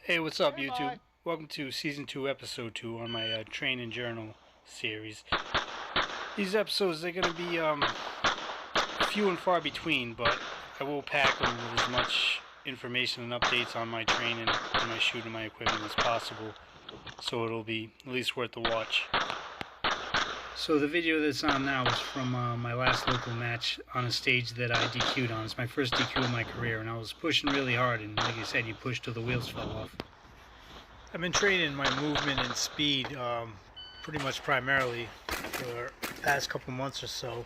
Hey, what's up, YouTube? Welcome to Season 2, Episode 2 on my Train and Journal series. These episodes, they're going to be few and far between, but I will pack them with as much information and updates on my training and my shooting, my equipment as possible, so it'll be at least worth the watch. So the video that's on now is from my last local match on a stage that I DQ'd on. It's my first DQ of my career, and I was pushing really hard, and like I said, you push till the wheels fell off. I've been training my movement and speed pretty much primarily for the past couple months or so,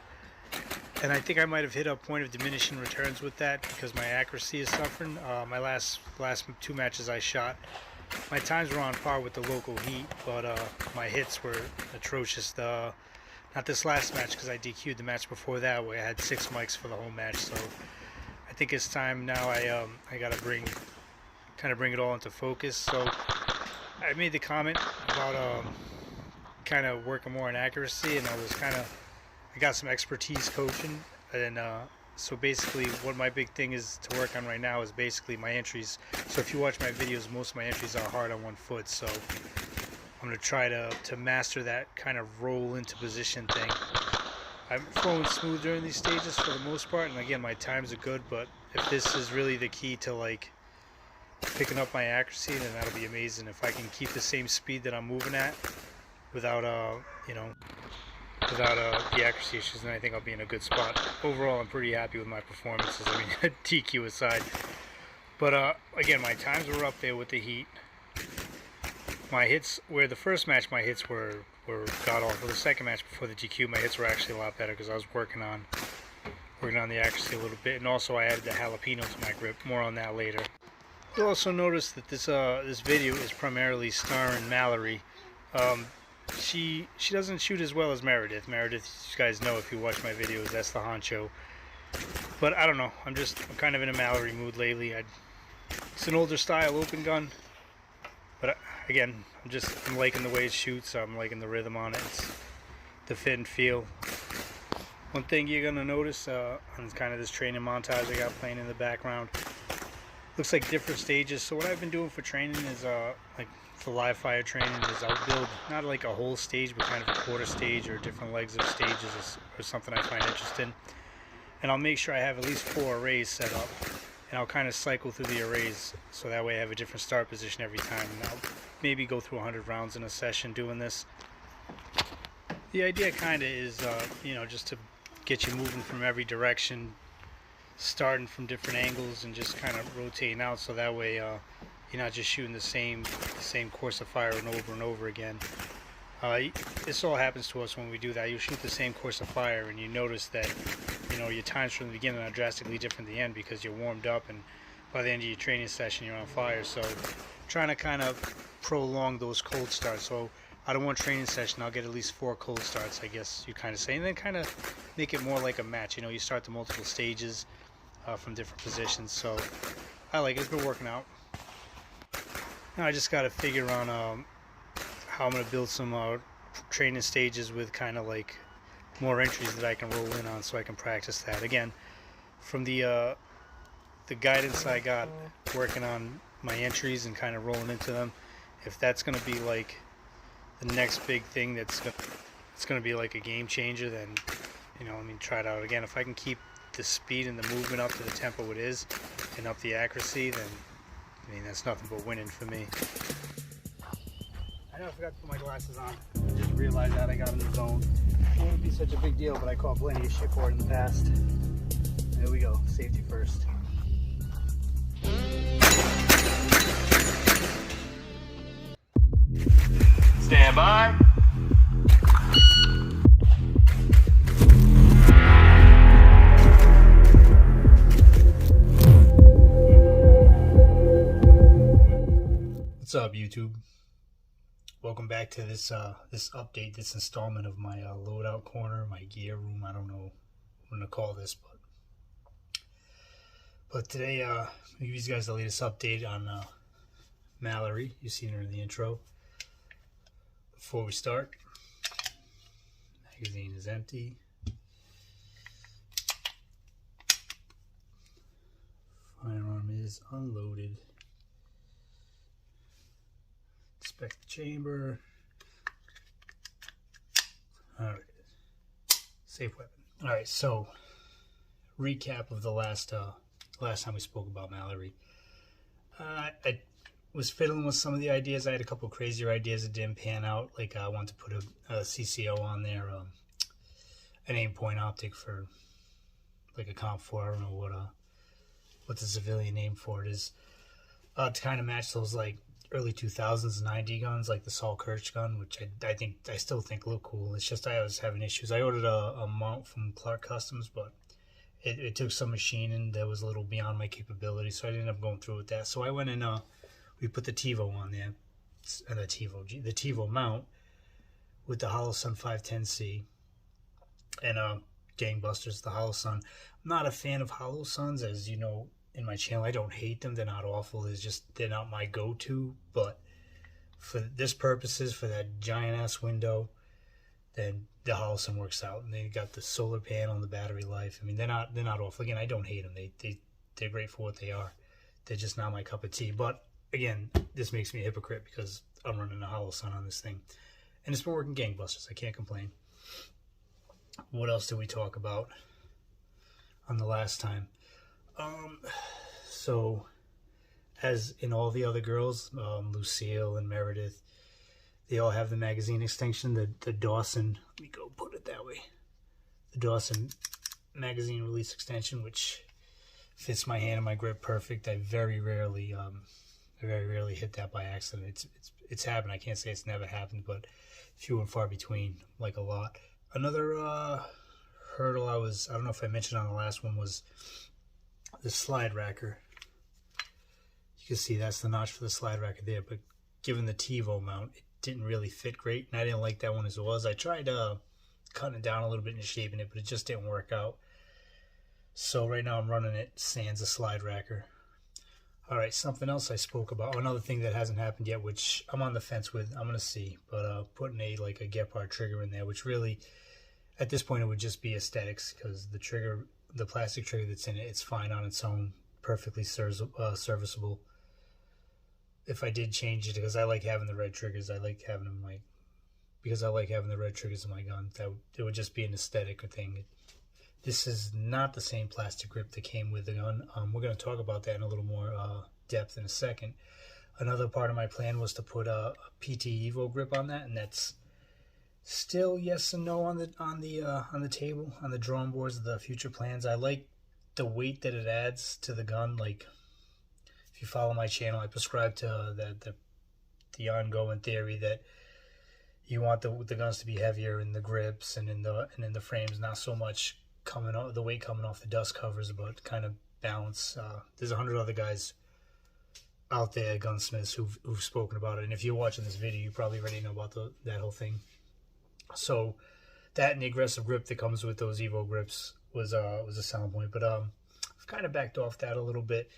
and I think I might have hit a point of diminishing returns with that because my accuracy is suffering. My last two matches I shot, my times were on par with the local heat, but my hits were atrocious. Not this last match because I DQ'd the match before that where I had 6 mics for the whole match. So I think it's time now. I gotta bring it all into focus. So I made the comment about kind of working more on accuracy, and I got some expertise coaching, and so basically what my big thing is to work on right now is basically my entries. So if you watch my videos, most of my entries are hard on one foot, so I'm going to try to master that kind of roll into position thing. I'm flowing smooth during these stages for the most part, and again, my times are good, but if this is really the key to like picking up my accuracy, then that'll be amazing. If I can keep the same speed that I'm moving at without the accuracy issues, then I think I'll be in a good spot. Overall, I'm pretty happy with my performances. I mean, TQ aside. But again, my times were up there with the heat. My hits, where the first match my hits were god awful. The second match before the DQ, my hits were actually a lot better because I was working on the accuracy a little bit, and also I added the jalapeno to my grip. More on that later. You'll also notice that this video is primarily starring Mallory. She doesn't shoot as well as Meredith. Meredith, you guys know if you watch my videos, that's the honcho. But I don't know. I'm kind of in a Mallory mood lately. It's an older style open gun, but again, I'm liking the way it shoots. I'm liking the rhythm on it. It's the fit and feel. One thing you're gonna notice on kind of this training montage I got playing in the background, looks like different stages. So what I've been doing for training is like for live fire training is I'll build not like a whole stage, but kind of a quarter stage or different legs of stages or something I find interesting. And I'll make sure I have at least 4 arrays set up, and I'll kind of cycle through the arrays so that way I have a different start position every time. And I'll maybe go through 100 rounds in a session doing this. The idea kind of is, just to get you moving from every direction, starting from different angles and just kind of rotating out, so that way you're not just shooting the same course of fire and over again. This all happens to us when we do that. You shoot the same course of fire and you notice that your times from the beginning are drastically different at the end because you're warmed up, and by the end of your training session you're on fire. So trying to kind of prolong those cold starts. So out of one training session I'll get at least 4 cold starts, I guess you kind of say, and then kind of make it more like a match. You start the multiple stages from different positions. So I like it. It's been working out. Now I just got to figure on how I'm going to build some training stages with kind of like more entries that I can roll in on, so I can practice that. Again, from the guidance I got working on my entries and kind of rolling into them, if that's going to be like the next big thing it's going to be like a game changer, then try it out. Again, if I can keep the speed and the movement up to the tempo it is and up the accuracy, then that's nothing but winning for me. I know I forgot to put my glasses on. I just realized that I got in the zone. It wouldn't be such a big deal, but I caught plenty of shit for it in the past. There we go. Safety first. Stand by. What's up, YouTube? Welcome back to this update, this installment of my loadout corner, my gear room. I don't know what I'm gonna call this, but today I'll give you guys the latest update on Mallory. You've seen her in the intro. Before we start, magazine is empty. Firearm is unloaded. inspect the chamber. Alright. Safe weapon. Alright, so recap of the last time we spoke about Mallory. I was fiddling with some of the ideas. I had a couple crazier ideas that didn't pan out. Like I wanted to put a CCO on there, an aim point optic for like a Comp 4. I don't know what the civilian name for it is. To kind of match those like early 2000s 9D guns, like the Saul Kirch gun, which I still think look cool. It's just I was having issues. I ordered a mount from Clark Customs, but it took some machining that was a little beyond my capability, so I ended up going through with that. So I went and we put the TiVo on there, the TiVo mount with the Holosun 510C and Gangbusters, the Holosun. I'm not a fan of Holosuns, as you know in my channel. I don't hate them; they're not awful. They're not my go-to. But for this purposes, for that giant ass window, then the Holosun works out. And they got the solar panel and the battery life. I mean, they're not awful. Again, I don't hate them. They're great for what they are. They're just not my cup of tea. But again, this makes me a hypocrite because I'm running a Holosun on this thing, and it's been working gangbusters. I can't complain. What else did we talk about on the last time? So, as in all the other girls, Lucille and Meredith, they all have the magazine extension, the Dawson, let me go put it that way, the Dawson magazine release extension, which fits my hand and my grip perfect. I very rarely hit that by accident. It's happened. I can't say it's never happened, but few and far between, like a lot. Another hurdle I don't know if I mentioned on the last one, was the slide racker. You can see that's the notch for the slide racker there, but given the TiVo mount, it didn't really fit great, and I didn't like that one as it was. I tried cutting it down a little bit and shaping it, but it just didn't work out. So right now I'm running it sans a slide racker. Alright, something else I spoke about, another thing that hasn't happened yet, which I'm on the fence with, I'm going to see, but putting a Gepard trigger in there, which really, at this point, it would just be aesthetics, because the plastic trigger that's in it, it's fine on its own, perfectly serviceable. If I did change it, because I like having the red triggers, because I like having the red triggers in my gun, it would just be an aesthetic thing. This is not the same plastic grip that came with the gun. We're going to talk about that in a little more depth in a second. Another part of my plan was to put a PT Evo grip on that, and that's still yes and no on the table, on the drawing boards of the future plans. I like the weight that it adds to the gun. Like, if you follow my channel, I prescribe to the ongoing theory that you want the guns to be heavier in the grips and in the frames, not so much the weight coming off the dust covers, but kind of balance. There's 100 other guys out there, gunsmiths, who've spoken about it, and if you're watching this video, you probably already know about that whole thing. So that and the aggressive grip that comes with those Evo grips was a selling point, but I've kind of backed off that a little bit,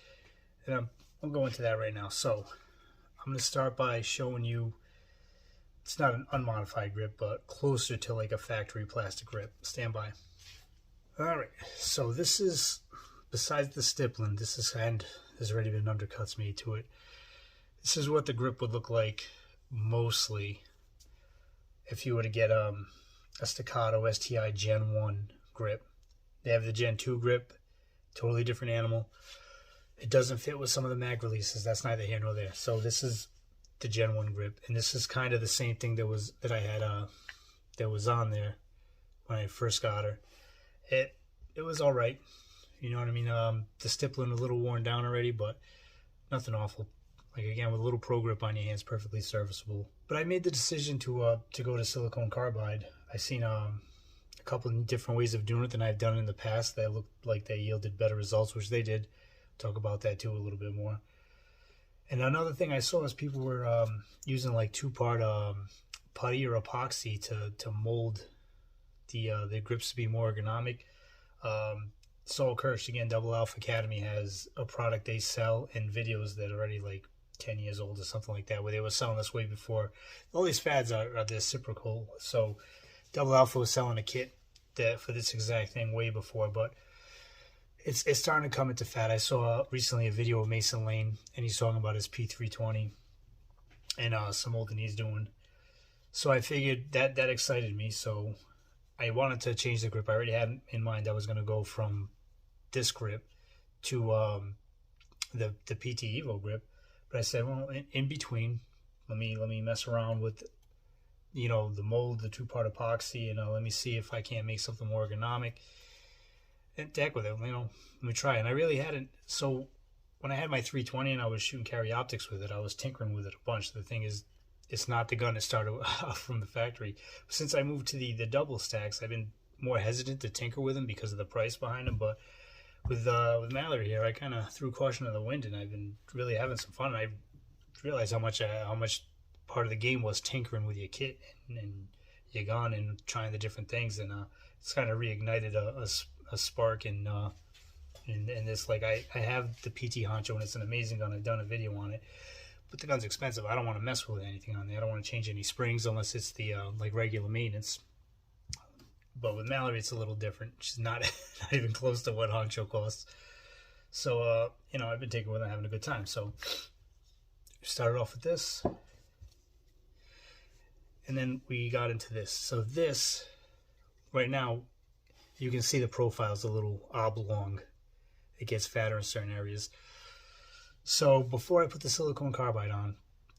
and I'm going to that right now. So I'm going to start by showing you, it's not an unmodified grip, but closer to like a factory plastic grip. Stand by. Alright, so this is, besides the stippling, there's already been undercuts made to it. This is what the grip would look like mostly if you were to get a Staccato STI Gen 1 grip. They have the Gen 2 grip, totally different animal. It doesn't fit with some of the mag releases. That's neither here nor there. So this is the Gen 1 grip, and this is kind of the same thing that I had that was on there when I first got her. It was all right, you know what I mean. The stippling a little worn down already, but nothing awful. Like, again, with a little pro grip on your hands, perfectly serviceable. But I made the decision to go to silicone carbide. I seen a couple of different ways of doing it than I've done in the past that looked like they yielded better results, which they did. Talk about that too a little bit more. And another thing I saw is people were using like 2-part putty or epoxy to mold the grips to be more ergonomic. Saul Kirch, again, Double Alpha Academy, has a product they sell in videos that are already like 10 years old or something like that, where they were selling this way before. All these fads are reciprocal. So Double Alpha was selling a kit for this exact thing way before, but it's starting to come into fad. I saw recently a video of Mason Lane, and he's talking about his P320, and some he's doing. So I figured that excited me. So I wanted to change the grip. I already had in mind I was going to go from this grip to the PT Evo grip, but I said, well, in between, let me mess around with the mold, the 2-part epoxy, and let me see if I can't make something more ergonomic. And heck with it, let me try. And I really hadn't. So when I had my 320 and I was shooting carry optics with it, I was tinkering with it a bunch. The thing is, it's not the gun that started from the factory. But since I moved to the double stacks, I've been more hesitant to tinker with them because of the price behind them. But with Mallory here, I kind of threw caution to the wind, and I've been really having some fun. I realized how much part of the game was tinkering with your kit and your gun and trying the different things, and it's kind of reignited a spark in this. Like I have the PT Honcho, and it's an amazing gun. I've done a video on it, but the gun's expensive. I don't want to mess with anything on there. I don't want to change any springs unless it's the like regular maintenance. But with Mallory, it's a little different. She's not not even close to what Honcho costs. So I've been taking with her, having a good time. So started off with this, and then we got into this. So this, right now, you can see the profile's a little oblong. It gets fatter in certain areas. So before I put the silicone carbide on,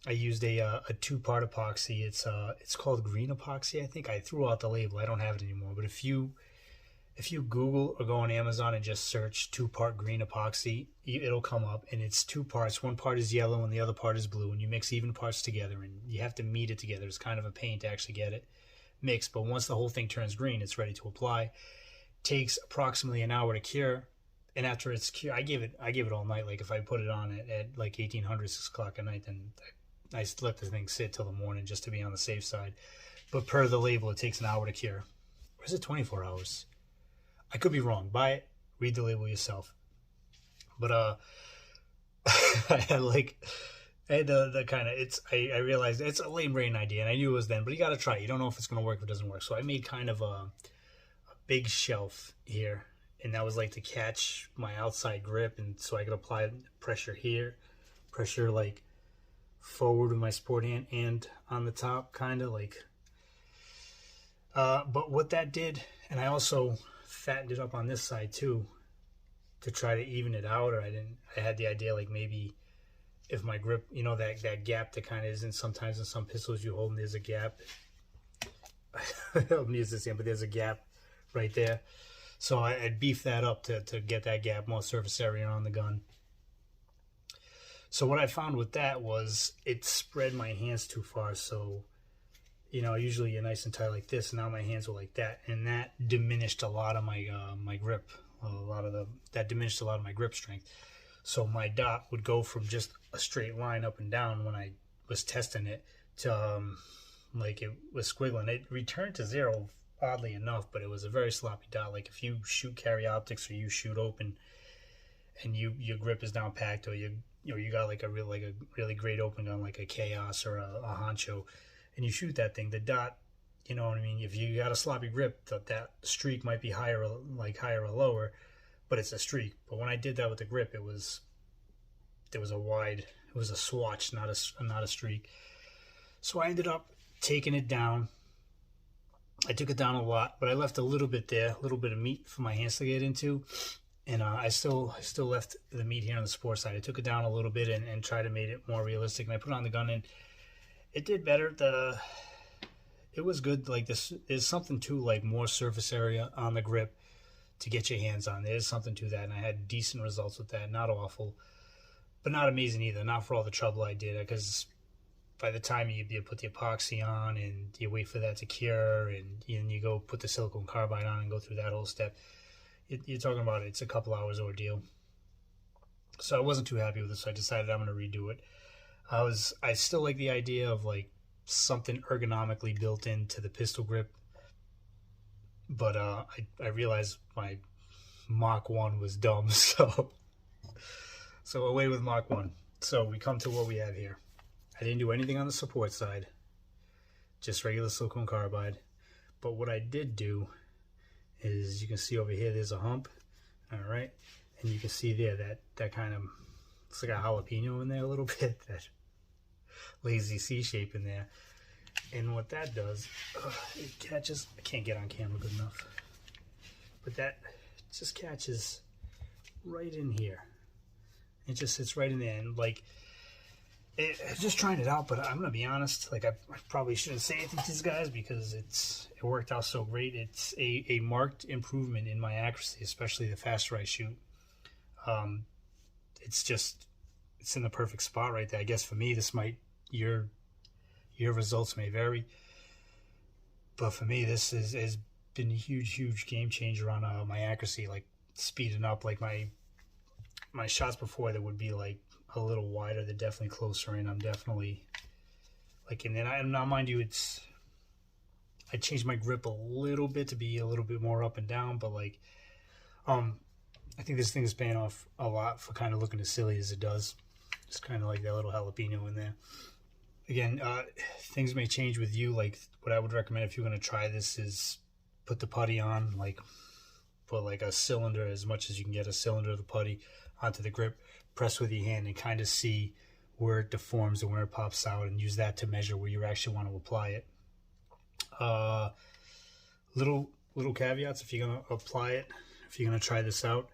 I used a 2-part epoxy. It's called green epoxy, I think. I threw out the label. I don't have it anymore. But if you Google or go on Amazon and just search 2-part green epoxy, it'll come up, and it's 2 parts. One part is yellow and the other part is blue, and you mix even parts together, and you have to meet it together. It's kind of a pain to actually get it mixed, but once the whole thing turns green, it's ready to apply. Takes approximately an hour to cure, and after it's cured, I give it all night. Like if I put it on at like 1800, 6 o'clock at night, then I let the thing sit till the morning just to be on the safe side. But per the label, it takes an hour to cure. Or is it 24 hours? I could be wrong. Buy it, read the label yourself. But I had the kind of, I realized it's a lame brain idea, and I knew it was then, but you got to try it. You don't know if it's going to work if it doesn't work. So I made kind of a big shelf here, and that was like to catch my outside grip, and so I could apply pressure here, pressure like forward with my sport hand and on the top, kind of like. But what that did, and I also fattened it up on this side too, to try to even it out. Or I had the idea like maybe if my grip, that gap that kind of is in sometimes in some pistols you hold, and there's a gap. I don't use this hand, but there's a gap right there. So I'd beef that up to get that gap, more surface area on the gun. So what I found with that was it spread my hands too far. So, usually you're nice and tight like this. Now my hands were like that, and that diminished a lot of my my grip. That diminished a lot of my grip strength. So my dot would go from just a straight line up and down when I was testing it to like it was squiggling. It returned to 0, oddly enough, but it was a very sloppy dot. Like if you shoot carry optics or you shoot open, and your grip is down packed, or you got like a really great open gun like a Chaos or a Honcho, and you shoot that thing, the dot, you know what I mean? If you got a sloppy grip, that streak might be higher or lower, but it's a streak. But when I did that with the grip, it was a swatch, not a streak. So I ended up taking it down. I took it down a lot, but I left a little bit there, a little bit of meat for my hands to get into. And I still left the meat here on the sport side. I took it down a little bit and tried to make it more realistic. And I put it on the gun, and it did better. It was good. Like there's something to like more surface area on the grip to get your hands on. There's something to that, and I had decent results with that. Not awful, but not amazing either. Not for all the trouble I did, because by the time you put the epoxy on and you wait for that to cure, and you go put the silicone carbide on and go through that whole step, you're talking about it's a couple hours ordeal. So I wasn't too happy with it, so I decided I'm going to redo it. I still like the idea of like something ergonomically built into the pistol grip, but I realized my Mach 1 was dumb, so away with Mach 1. So we come to what we have here. I didn't do anything on the support side, just regular silicone carbide. But what I did do is, you can see over here there's a hump, all right, and you can see there that kind of looks like a jalapeno in there a little bit, that lazy C shape in there. And what that does, it catches, I can't get on camera good enough, but that just catches right in here. It just sits right in there, and like, just trying it out, but I'm gonna be honest, like I probably shouldn't say anything to these guys because it worked out so great. It's a marked improvement in my accuracy, especially the faster I shoot. It's in the perfect spot right there. I guess for me, your results may vary, but for me, this has been a huge game changer on my accuracy, like speeding up. Like my shots before that would be like a little wider, they're definitely closer in. I'm definitely like, and then now mind you, I changed my grip a little bit to be a little bit more up and down, but like, I think this thing is paying off a lot for kind of looking as silly as it does. Just kind of like that little jalapeno in there. Again, things may change with you. Like what I would recommend if you're going to try this is put the putty on, like put like a cylinder, as much as you can get a cylinder of the putty onto the grip, press with your hand and kind of see where it deforms and where it pops out, and use that to measure where you actually want to apply it. Little caveats if you're going to apply it, if you're going to try this out.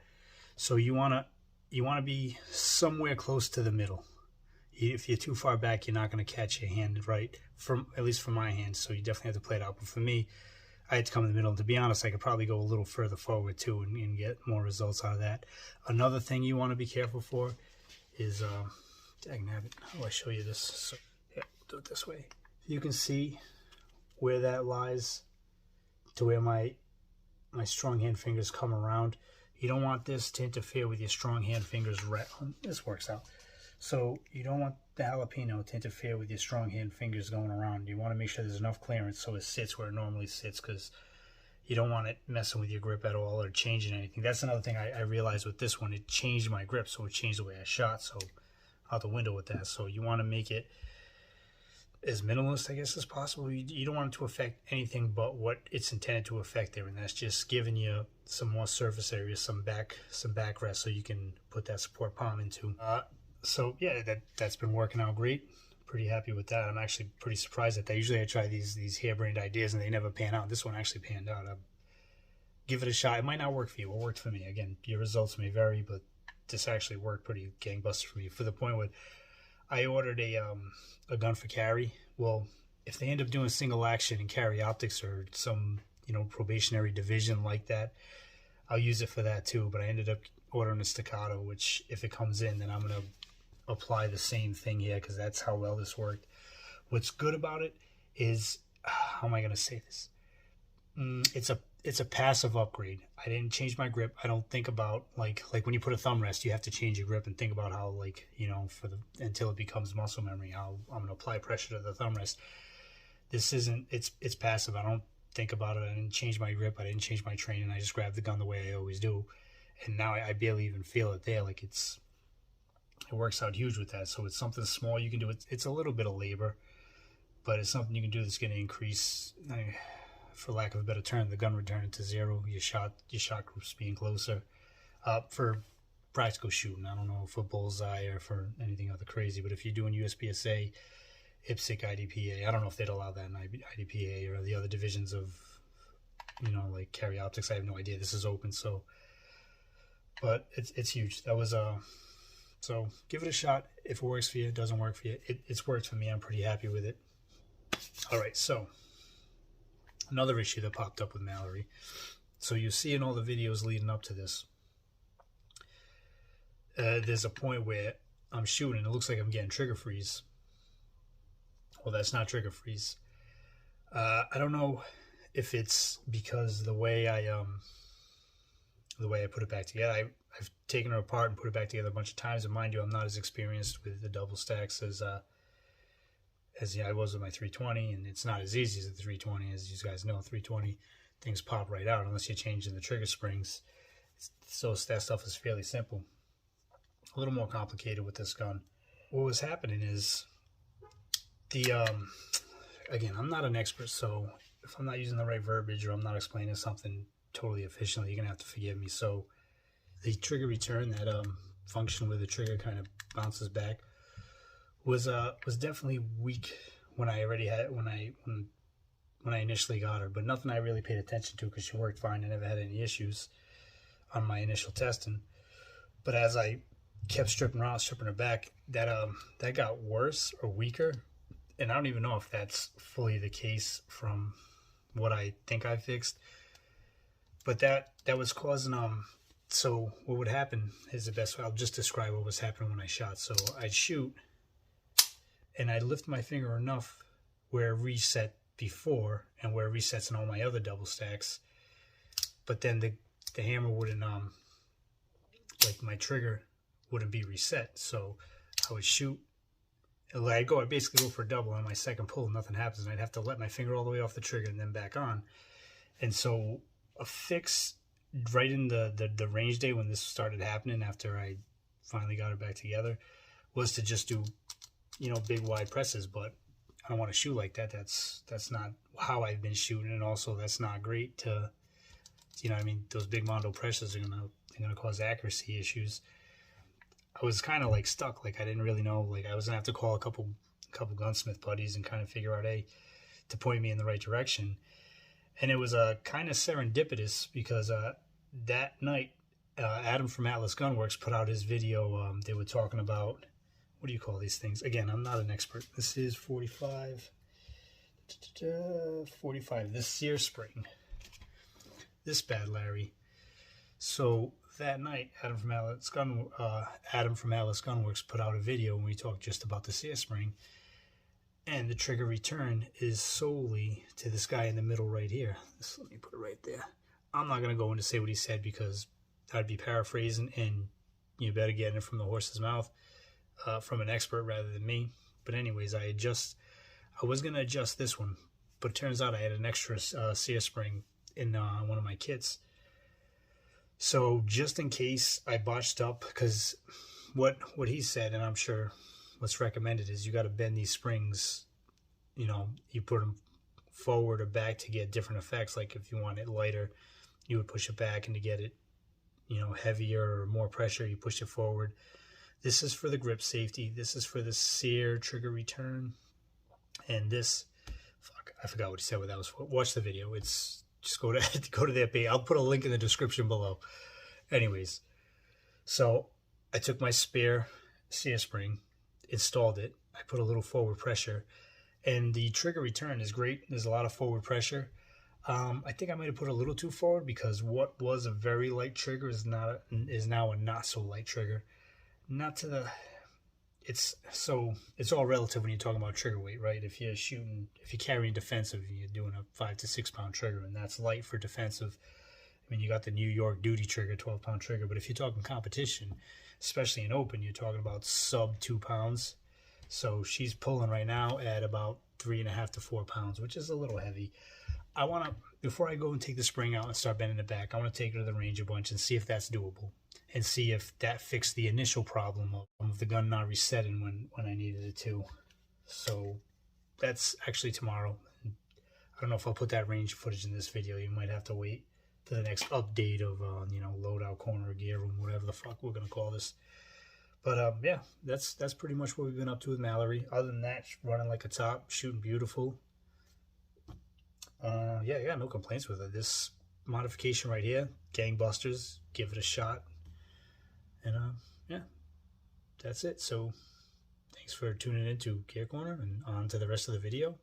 So you want to be somewhere close to the middle. If you're too far back, you're not going to catch your hand right, at least for my hand, so you definitely have to play it out. But for me, I had to come in the middle. And to be honest, I could probably go a little further forward too and get more results out of that. Another thing you want to be careful for is, how do I show you this? So, yeah, do it this way. You can see where that lies to where my strong hand fingers come around. You don't want this to interfere with your strong hand fingers. This works out. So you don't want the jalapeno to interfere with your strong hand fingers going around. You want to make sure there's enough clearance so it sits where it normally sits, because you don't want it messing with your grip at all or changing anything. That's another thing I realized with this one. It changed my grip, so it changed the way I shot. So out the window with that. So you want to make it as minimalist, I guess, as possible. You don't want it to affect anything but what it's intended to affect there, and that's just giving you some more surface area, some backrest, so you can put that support palm into. So yeah, that's been working out great. Pretty happy with that. I'm actually pretty surprised at that. Usually I try these harebrained ideas and they never pan out. This one actually panned out. I'll give it a shot. It might not work for you. It worked for me. Again, your results may vary, but this actually worked pretty gangbuster for me, for the point where I ordered a gun for carry. Well, if they end up doing single action and carry optics or some probationary division like that, I'll use it for that too. But I ended up ordering a staccato, which if it comes in, then I'm gonna apply the same thing here, because that's how well this worked. What's good about it is, how am I gonna say this? It's a passive upgrade. I didn't change my grip. I don't think about like when you put a thumb rest, you have to change your grip and think about how, until it becomes muscle memory, how I'm gonna apply pressure to the thumb rest. This isn't. It's passive. I don't think about it. I didn't change my grip. I didn't change my training. I just grabbed the gun the way I always do, and now I barely even feel it there. Like it works out huge with that. So it's something small you can do. It's a little bit of labor, but it's something you can do that's going to increase, for lack of a better term, the gun return to zero. Your shot groups being closer, for practical shooting. I don't know for bullseye or for anything other crazy, but if you're doing USPSA, IPSC, IDPA, I don't know if they'd allow that in IDPA or the other divisions of, like carry optics. I have no idea. This is open, so, but it's huge. That was so give it a shot. If it works for you, it doesn't work for you. It's worked for me. I'm pretty happy with it. All right, so another issue that popped up with Mallory. So you see in all the videos leading up to this, there's a point where I'm shooting, it looks like I'm getting trigger freeze. Well, that's not trigger freeze. I don't know if it's because the way I put it back together. I've taken it apart and put it back together a bunch of times, and mind you, I'm not as experienced with the double stacks as I was with my 320, and it's not as easy as the 320. As you guys know, 320 things pop right out unless you're changing the trigger springs. So that stuff is fairly simple. A little more complicated with this gun. What was happening is again, I'm not an expert, so if I'm not using the right verbiage or I'm not explaining something totally efficiently, you're gonna have to forgive me. So the trigger return, that function where the trigger kind of bounces back, was definitely weak when I already had when I initially got her, but nothing I really paid attention to because she worked fine. I never had any issues on my initial testing. But as I kept stripping her back, that got worse or weaker, and I don't even know if that's fully the case from what I think I fixed. But that was causing So what would happen is the best way. I'll just describe what was happening when I shot. So I'd shoot, and I'd lift my finger enough where it reset before and where it resets in all my other double stacks. But then the hammer wouldn't like my trigger wouldn't be reset. So I would shoot. I'd basically go for a double on my second pull, nothing happens, and I'd have to let my finger all the way off the trigger and then back on. And so a fix right in the range day when this started happening, after I finally got it back together, was to just do, big wide presses. But I don't want to shoot like that. That's not how I've been shooting, and also that's not great to, those big mondo presses are gonna cause accuracy issues. I was kind of like stuck, like I didn't really know, like I was gonna have to call a couple gunsmith buddies and kind of figure out to point me in the right direction. And it was kind of serendipitous because that night Adam from Atlas Gunworks put out his video. They were talking about, what do you call these things? Again, I'm not an expert. This is 45, this sear spring, this bad Larry. So that night, Adam from Atlas Gunworks put out a video and we talked just about the sear spring, and the trigger return is solely to this guy in the middle right here. Let me put it right there. I'm not going to go in to say what he said because I'd be paraphrasing, and you better get it from the horse's mouth, from an expert rather than me. But anyways, I was going to adjust this one, but it turns out I had an extra sear spring in one of my kits. So just in case I botched up, because what he said, and I'm sure what's recommended, is you got to bend these springs, you put them forward or back to get different effects. Like if you want it lighter, you would push it back, and to get it, heavier or more pressure, you push it forward. This is for the grip safety. This is for the sear trigger return. And this, I forgot what he said what that was for. Watch the video. It's just go to that page. I'll put a link in the description below. Anyways, so I took my spare sear spring, installed it. I put a little forward pressure, and the trigger return is great. There's a lot of forward pressure. I think I might have put a little too forward because what was a very light trigger is now a not so light trigger. It's all relative when you're talking about trigger weight, right? If you're carrying defensive, you're doing a 5 to 6 pound trigger, and that's light for defensive. I mean, you got the New York duty trigger, 12 pound trigger, but if you're talking competition, especially in open, you're talking about sub 2 pounds. So she's pulling right now at about 3.5 to 4 pounds, which is a little heavy. Before I go and take the spring out and start bending it back, I want to take her to the range a bunch and see if that's doable, and see if that fixed the initial problem of the gun not resetting when I needed it to. So that's actually tomorrow. I don't know if I'll put that range footage in this video. You might have to wait to the next update of loadout corner gear room, whatever the fuck we're gonna call this. But yeah, that's pretty much what we've been up to with Mallory. Other than that, running like a top, shooting beautiful. Yeah, I got no complaints with it. This modification right here, gangbusters. Give it a shot. And yeah, that's it. So thanks for tuning in to Gear Corner, and on to the rest of the video.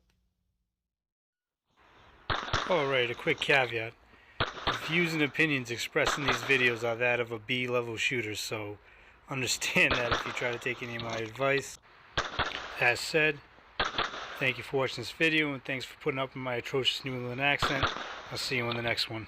Alright, a quick caveat. The views and opinions expressed in these videos are that of a B-level shooter, so understand that if you try to take any of my advice. As said, thank you for watching this video, and thanks for putting up with my atrocious New England accent. I'll see you in the next one.